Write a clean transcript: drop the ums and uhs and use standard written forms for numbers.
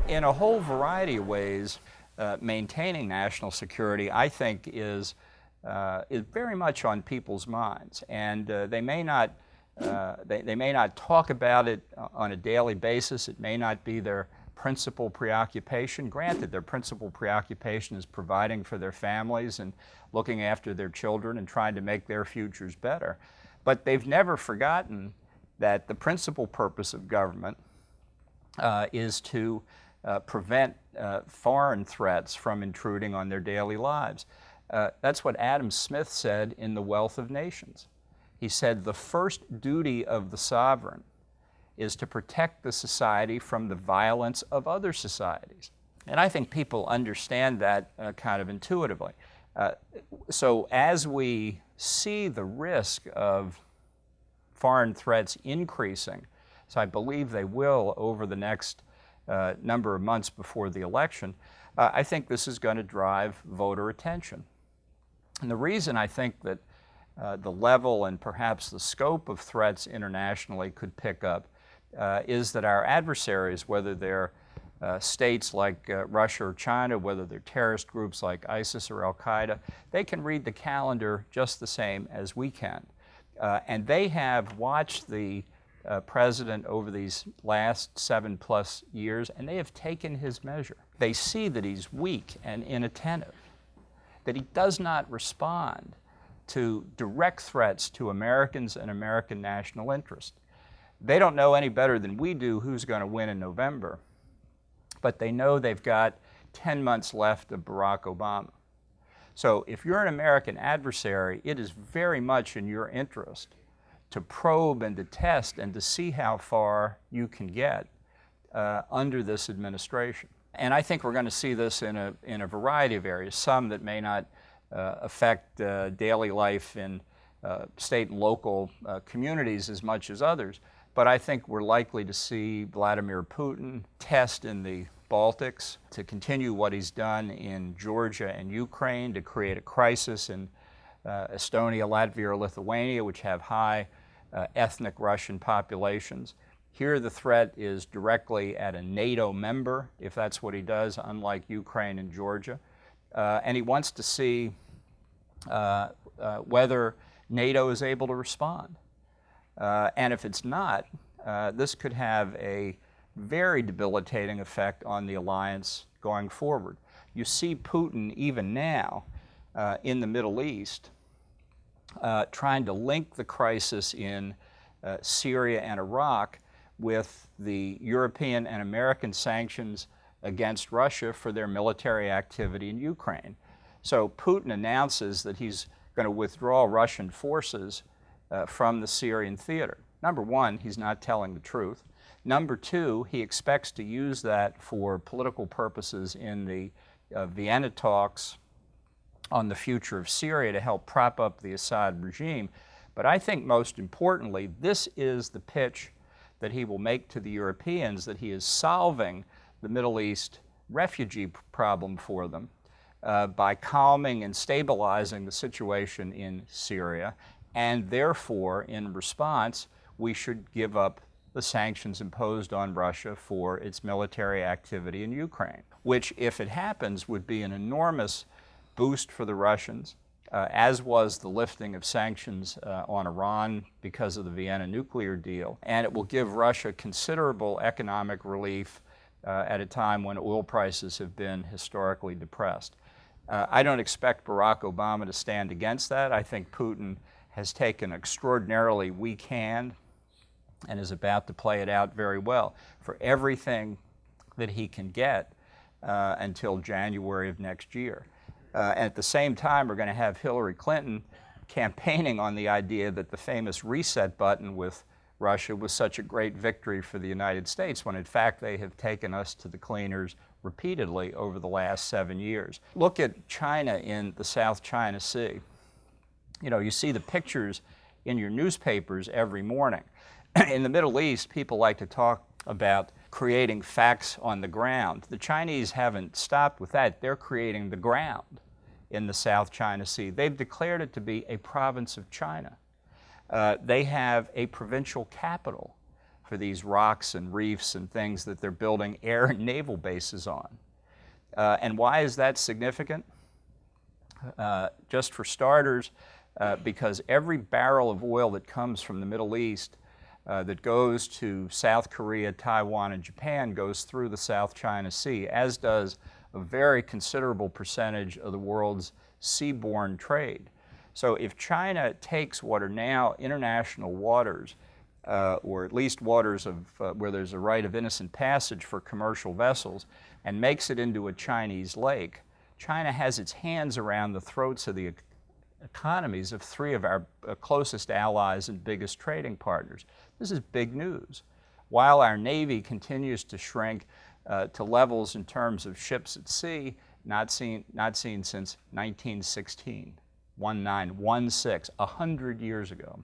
In a whole variety of ways, maintaining national security, I think, is very much on people's minds, and they may not talk about it on a daily basis. It may not be their principal preoccupation. Granted, their principal preoccupation is providing for their families and looking after their children and trying to make their futures better. But they've never forgotten that the principal purpose of government is to prevent foreign threats from intruding on their daily lives. That's what Adam Smith said in The Wealth of Nations. He said, the first duty of the sovereign is to protect the society from the violence of other societies. And I think people understand that kind of intuitively. So as we see the risk of foreign threats increasing, so I believe they will over the next number of months before the election, I think this is going to drive voter attention. And the reason I think that the level and perhaps the scope of threats internationally could pick up is that our adversaries, whether they're states like Russia or China, whether they're terrorist groups like ISIS or Al-Qaeda, they can read the calendar just the same as we can. And they have watched the president over these last 7+ years, and they have taken his measure. They see that he's weak and inattentive, that he does not respond to direct threats to Americans and American national interest. They don't know any better than we do who's going to win in November, but they know they've got 10 months left of Barack Obama. So if you're an American adversary, it is very much in your interest to probe and to test and to see how far you can get under this administration. And I think we're going to see this in a variety of areas, some that may not affect daily life in state and local communities as much as others. But I think we're likely to see Vladimir Putin test in the Baltics, to continue what he's done in Georgia and Ukraine, to create a crisis in Estonia, Latvia, or Lithuania, which have high ethnic Russian populations. Here the threat is directly at a NATO member, if that's what he does, unlike Ukraine and Georgia. And he wants to see whether NATO is able to respond. And if it's not, this could have a very debilitating effect on the alliance going forward. You see Putin even now in the Middle East trying to link the crisis in Syria and Iraq with the European and American sanctions against Russia for their military activity in Ukraine. So Putin announces that he's going to withdraw Russian forces from the Syrian theater. Number one, he's not telling the truth. Number two, he expects to use that for political purposes in the Vienna talks on the future of Syria to help prop up the Assad regime. But I think most importantly, this is the pitch that he will make to the Europeans, that he is solving the Middle East refugee problem for them by calming and stabilizing the situation in Syria, and therefore, in response, we should give up the sanctions imposed on Russia for its military activity in Ukraine, which, if it happens, would be an enormous boost for the Russians, as was the lifting of sanctions on Iran because of the Vienna nuclear deal. And it will give Russia considerable economic relief at a time when oil prices have been historically depressed. I don't expect Barack Obama to stand against that. I think Putin has taken an extraordinarily weak hand and is about to play it out very well for everything that he can get until January of next year. At the same time, we're going to have Hillary Clinton campaigning on the idea that the famous reset button with Russia was such a great victory for the United States, when in fact they have taken us to the cleaners repeatedly over the last 7 years. Look at China in the South China Sea. You know, you see the pictures in your newspapers every morning. In the Middle East, people like to talk about creating facts on the ground. The Chinese haven't stopped with that. They're creating the ground in the South China Sea. They've declared it to be a province of China. They have a provincial capital for these rocks and reefs and things that they're building air and naval bases on. And why is that significant? Just for starters, because every barrel of oil that comes from the Middle East that goes to South Korea, Taiwan, and Japan goes through the South China Sea, as does a very considerable percentage of the world's seaborne trade. So if China takes what are now international waters, or at least waters of, where there's a right of innocent passage for commercial vessels, and makes it into a Chinese lake, China has its hands around the throats of the economies of three of our closest allies and biggest trading partners. This is big news. While our Navy continues to shrink to levels in terms of ships at sea not seen since 1916, 1916, 100 years ago.